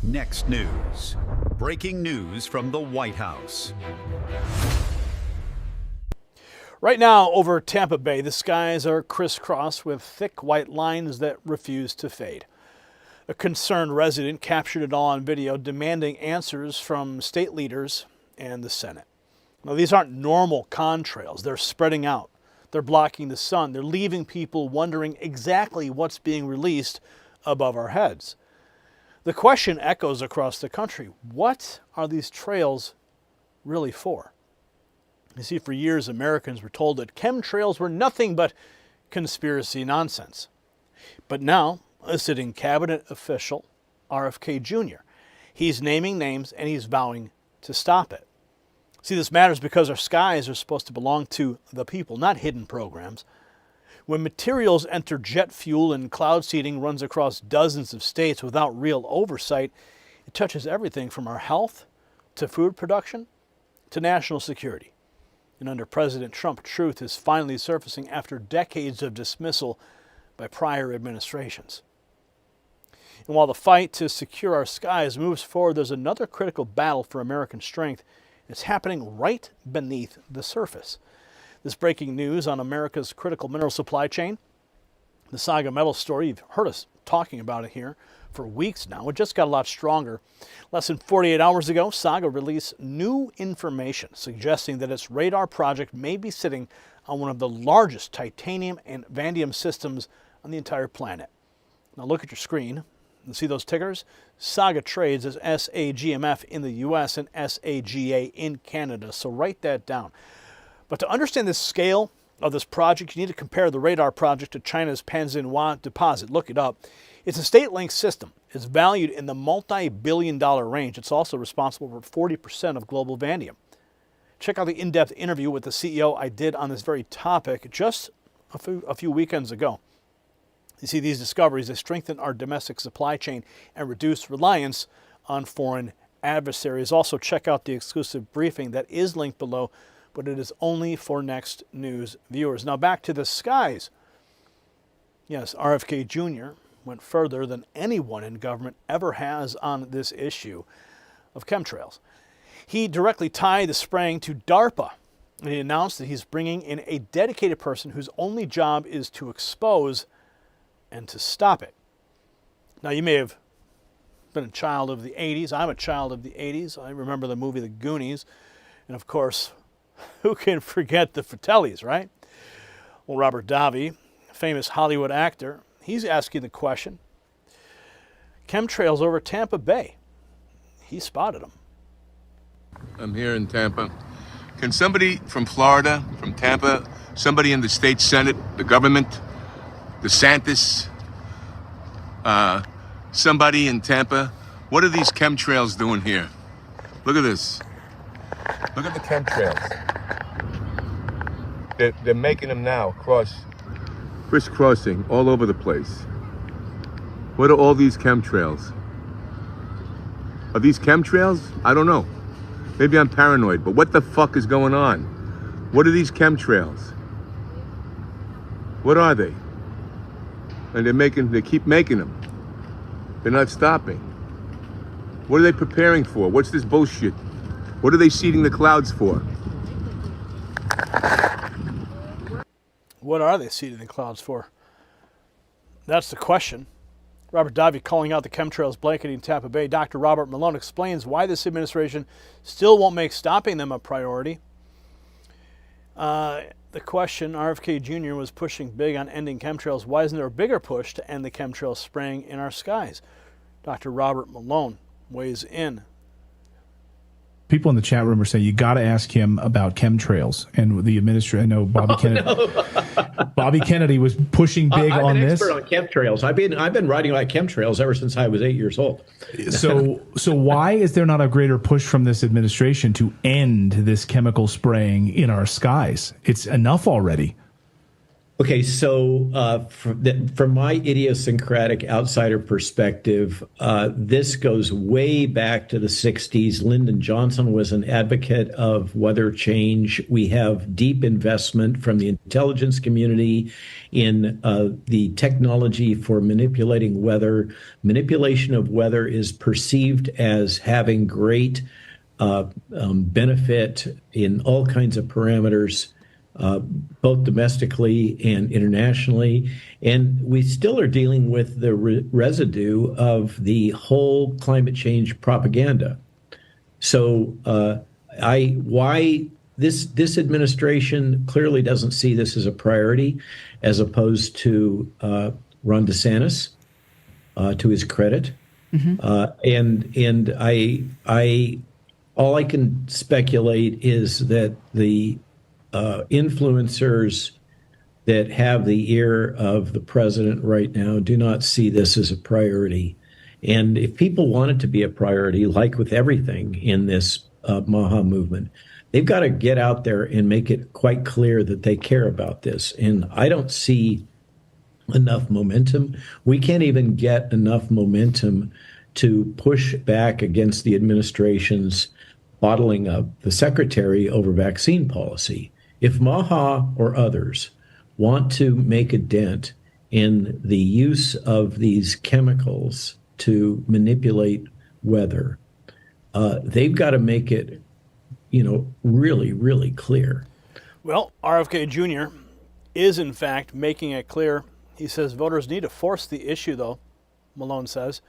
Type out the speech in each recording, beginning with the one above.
Next news. Breaking news from the White House. Right now, over Tampa Bay, the skies are crisscrossed with thick white lines that refuse to fade. A concerned resident captured it all on video, demanding answers from state leaders and the Senate. Now, these aren't normal contrails. They're spreading out. They're blocking the sun. They're leaving people wondering exactly what's being released above our heads. The question echoes across the country. What are these trails really for? You see, for years, Americans were told that chemtrails were nothing but conspiracy nonsense. But now, a sitting cabinet official, RFK Jr., he's naming names and he's vowing to stop it. See, this matters because our skies are supposed to belong to the people, not hidden programs. When materials enter jet fuel and cloud seeding runs across dozens of states without real oversight, it touches everything from our health to food production to national security. And under President Trump, truth is finally surfacing after decades of dismissal by prior administrations. And while the fight to secure our skies moves forward, there's another critical battle for American strength. It's happening right beneath the surface. This breaking news on America's critical mineral supply chain, the SAGA metal story, you've heard us talking about it here for weeks now. It just got a lot stronger. Less than 48 hours ago, SAGA released new information suggesting that its radar project may be sitting on one of the largest titanium and vanadium systems on the entire planet. Now look at your screen and see those tickers. SAGA trades as SAGMF in the US and SAGA in Canada, so write that down. But to understand the scale of this project, you need to compare the radar project to China's Panzinhua deposit. Look it up. It's a state-linked system. It's valued in the multi-billion-dollar range. It's also responsible for 40% of global vanadium. Check out the in-depth interview with the CEO I did on this very topic just a few weekends ago. You see, these discoveries, they strengthen our domestic supply chain and reduce reliance on foreign adversaries. Also, check out the exclusive briefing that is linked below, but it is only for Next News viewers. Now back to the skies. Yes, RFK Jr. went further than anyone in government ever has on this issue of chemtrails. He directly tied the spraying to DARPA, and he announced that he's bringing in a dedicated person whose only job is to expose and to stop it. Now, you may have been a child of the 80s. I'm a child of the 80s. I remember the movie The Goonies, and of course, who can forget the Fratellis, right? Well, Robert Davi, famous Hollywood actor, he's asking the question, chemtrails over Tampa Bay. He spotted them. I'm here in Tampa. Can somebody from Florida, from Tampa, somebody in the state Senate, the government, DeSantis, somebody in Tampa, what are these chemtrails doing here? Look at this. Look at the chemtrails. They're making them now crisscrossing all over the place. What are all these chemtrails? Are these chemtrails? I don't know. Maybe I'm paranoid, but what the fuck is going on? What are these chemtrails? What are they? And they keep making them. They're not stopping. What are they preparing for? What's this bullshit? What are they seeding the clouds for? What are they seeding the clouds for? That's the question. Robert Davi calling out the chemtrails blanketing Tampa Bay. Dr. Robert Malone explains why this administration still won't make stopping them a priority. The question, RFK Jr. was pushing big on ending chemtrails. Why isn't there a bigger push to end the chemtrail spraying in our skies? Dr. Robert Malone weighs in. People in the chat room are saying you got to ask him about chemtrails and the administration. I know Bobby Kennedy. No. Bobby Kennedy was pushing big on this. I'm an expert on chemtrails. I've been writing about chemtrails ever since I was 8 years old. So why is there not a greater push from this administration to end this chemical spraying in our skies? It's enough already. Okay, so from my idiosyncratic outsider perspective, this goes way back to the 60s. Lyndon Johnson was an advocate of weather change. We have deep investment from the intelligence community in the technology for manipulating weather. Manipulation of weather is perceived as having great benefit in all kinds of parameters. Both domestically and internationally. And we still are dealing with the residue of the whole climate change propaganda. So why this administration clearly doesn't see this as a priority, as opposed to Ron DeSantis, to his credit. And I all I can speculate is that the influencers that have the ear of the president right now do not see this as a priority. And if people want it to be a priority, like with everything in this Maha movement, they've got to get out there and make it quite clear that they care about this. And I don't see enough momentum. We can't even get enough momentum to push back against the administration's bottling up the secretary over vaccine policy. If Maha or others want to make a dent in the use of these chemicals to manipulate weather, they've got to make it, really, really clear. Well, RFK Jr. is in fact making it clear. He says voters need to force the issue, though, Malone says,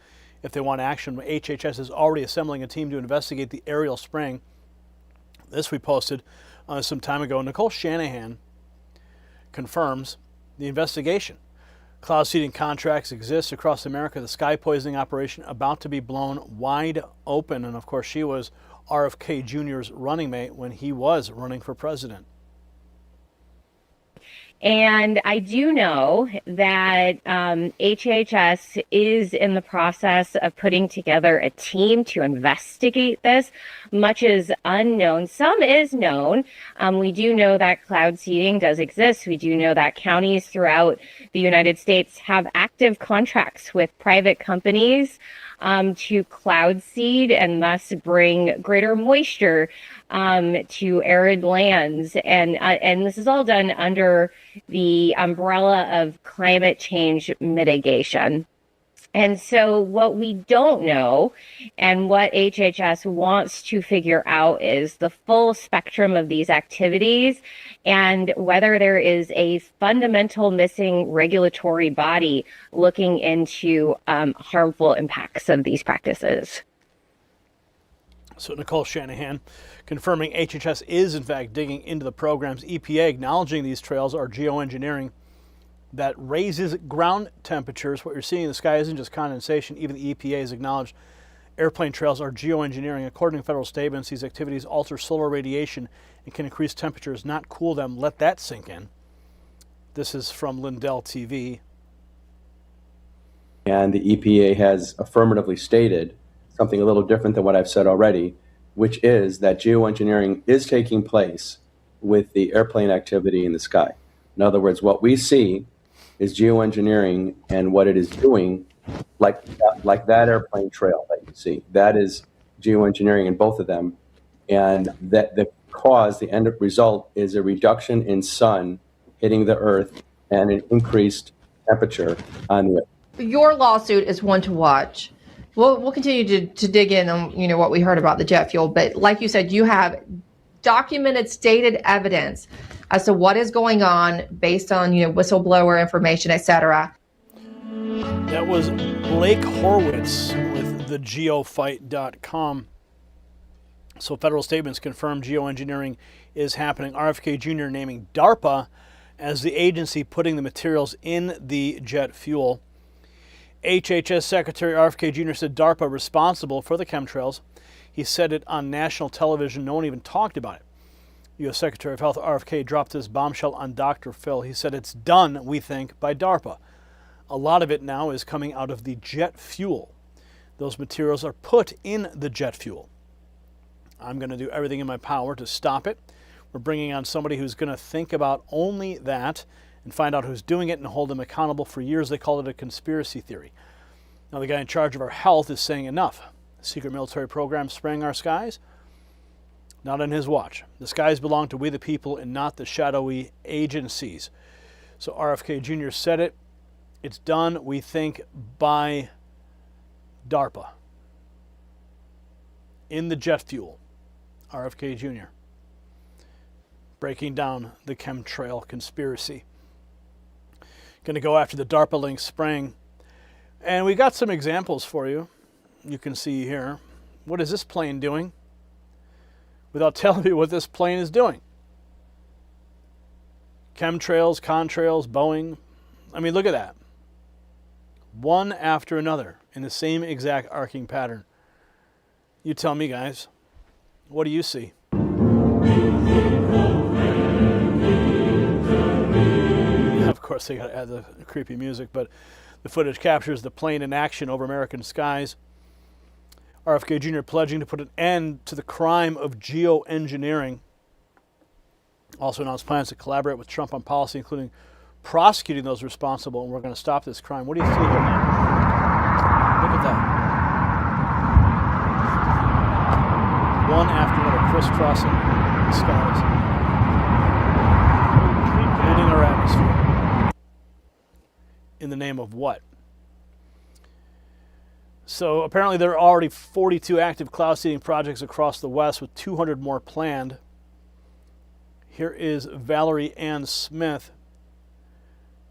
if they want action. HHS is already assembling a team to investigate the aerial spraying. This we posted some time ago. Nicole Shanahan confirms the investigation. Cloud seeding contracts exist across America. The sky poisoning operation about to be blown wide open. And of course, she was RFK Jr.'s running mate when he was running for president. And I do know that HHS is in the process of putting together a team to investigate this. Much is unknown. Some is known. We do know that cloud seeding does exist. We do know that counties throughout the United States have active contracts with private companies to cloud seed and thus bring greater moisture to arid lands. And this is all done under the umbrella of climate change mitigation. And so what we don't know and what HHS wants to figure out is the full spectrum of these activities and whether there is a fundamental missing regulatory body looking into harmful impacts of these practices. So Nicole Shanahan confirming HHS is in fact digging into the programs. EPA acknowledging these trails are geoengineering that raises ground temperatures. What you're seeing in the sky isn't just condensation. Even the EPA has acknowledged airplane trails are geoengineering. According to federal statements, these activities alter solar radiation and can increase temperatures, not cool them. Let that sink in. This is from Lindell TV. And the EPA has affirmatively stated something a little different than what I've said already, which is that geoengineering is taking place with the airplane activity in the sky. In other words, what we see is geoengineering, and what it is doing, like that airplane trail that you see, that is geoengineering in both of them. And that the end result is a reduction in sun hitting the earth and an increased temperature on the earth. Your lawsuit is one to watch. We'll continue to dig in on what we heard about the jet fuel, but like you said, you have documented, stated evidence as to what is going on based on whistleblower information, etc. That was Blake Horwitz with thegeofight.com. So federal statements confirm geoengineering is happening. RFK Jr. naming DARPA as the agency putting the materials in the jet fuel. HHS Secretary RFK Jr. said DARPA responsible for the chemtrails. He said it on national television. No one even talked about it. U.S. Secretary of Health RFK dropped this bombshell on Dr. Phil. He said it's done, we think, by DARPA. A lot of it now is coming out of the jet fuel. Those materials are put in the jet fuel. I'm going to do everything in my power to stop it. We're bringing on somebody who's going to think about only that and find out who's doing it and hold them accountable. For years, they called it a conspiracy theory. Now, the guy in charge of our health is saying enough. Secret military program spraying our skies? Not on his watch. The skies belong to we the people and not the shadowy agencies. So RFK Jr. said it. It's done, we think, by DARPA. In the jet fuel. RFK Jr. breaking down the chemtrail conspiracy. Going to go after the DARPA link spraying. And we got some examples for you. You can see here. What is this plane doing? Without telling me what this plane is doing. Chemtrails, contrails, Boeing. I mean, look at that. One after another in the same exact arcing pattern. You tell me, guys. What do you see? Of course, they got to add the creepy music, but the footage captures the plane in action over American skies. RFK Jr. pledging to put an end to the crime of geoengineering. Also announced plans to collaborate with Trump on policy, including prosecuting those responsible, and we're going to stop this crime. What do you see here? Look at that. One after another, crisscrossing the skies, polluting our atmosphere. In the name of what? So apparently there are already 42 active cloud seeding projects across the West, with 200 more planned. Here is Valerie Ann Smith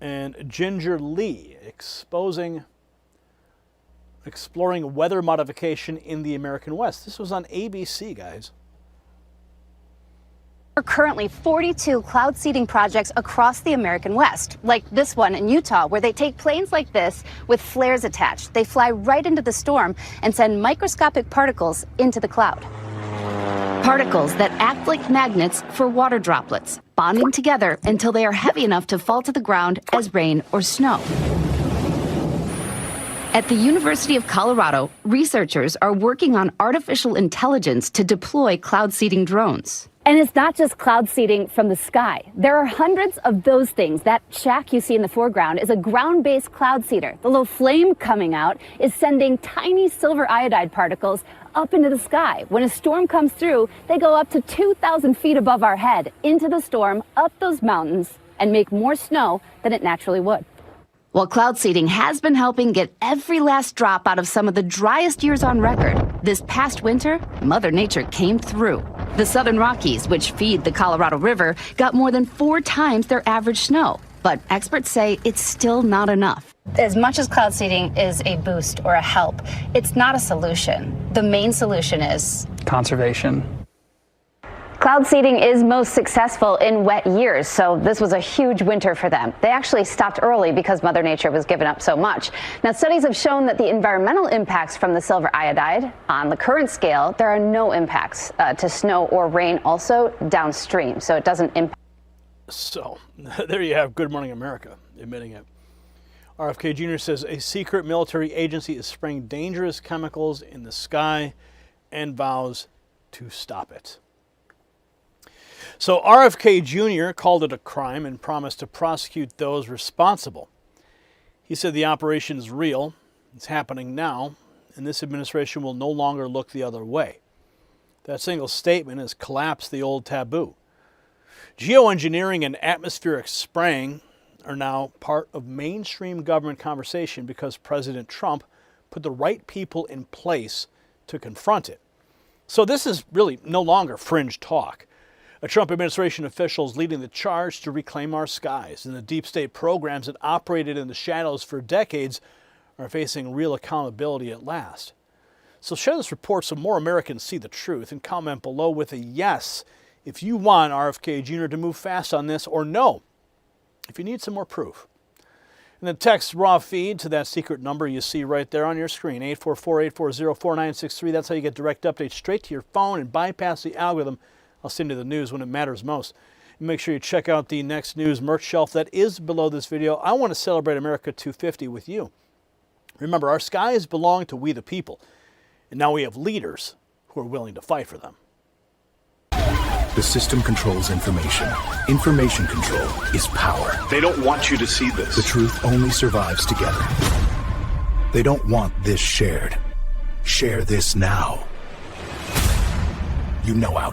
and Ginger Lee exploring weather modification in the American West. This was on ABC, guys. There are currently 42 cloud seeding projects across the American West, like this one in Utah, where they take planes like this with flares attached. They fly right into the storm and send microscopic particles into the cloud. Particles that act like magnets for water droplets, bonding together until they are heavy enough to fall to the ground as rain or snow. At the University of Colorado, researchers are working on artificial intelligence to deploy cloud seeding drones. And it's not just cloud seeding from the sky. There are hundreds of those things. That shack you see in the foreground is a ground-based cloud seeder. The little flame coming out is sending tiny silver iodide particles up into the sky. When a storm comes through, they go up to 2,000 feet above our head, into the storm, up those mountains, and make more snow than it naturally would. While cloud seeding has been helping get every last drop out of some of the driest years on record, this past winter, Mother Nature came through. The Southern Rockies, which feed the Colorado River, got more than 4 times their average snow. But experts say it's still not enough. As much as cloud seeding is a boost or a help, it's not a solution. The main solution is conservation. cloud seeding is most successful in wet years, so this was a huge winter for them. They actually stopped early because Mother Nature was giving up so much. Now, studies have shown that the environmental impacts from the silver iodide, on the current scale, there are no impacts to snow or rain, also downstream, so it doesn't impact. So, there you have Good Morning America admitting it. RFK Jr. says a secret military agency is spraying dangerous chemicals in the sky and vows to stop it. So RFK Jr. called it a crime and promised to prosecute those responsible. He said the operation is real, it's happening now, and this administration will no longer look the other way. That single statement has collapsed the old taboo. Geoengineering and atmospheric spraying are now part of mainstream government conversation because President Trump put the right people in place to confront it. So this is really no longer fringe talk. A Trump administration official is leading the charge to reclaim our skies, and the deep state programs that operated in the shadows for decades are facing real accountability at last. So share this report so more Americans see the truth, and comment below with a yes if you want RFK Jr. to move fast on this, or no if you need some more proof. And then text raw feed to that secret number you see right there on your screen, 844-840-4963. That's how you get direct updates straight to your phone and bypass the algorithm. I'll send you the news when it matters most. And make sure you check out the Next News merch shelf that is below this video. I want to celebrate America 250 with you. Remember, our skies belong to we the people, and now we have leaders who are willing to fight for them. The system controls information. Information control is power. They don't want you to see this. The truth only survives together. They don't want this shared. Share this now. You know out.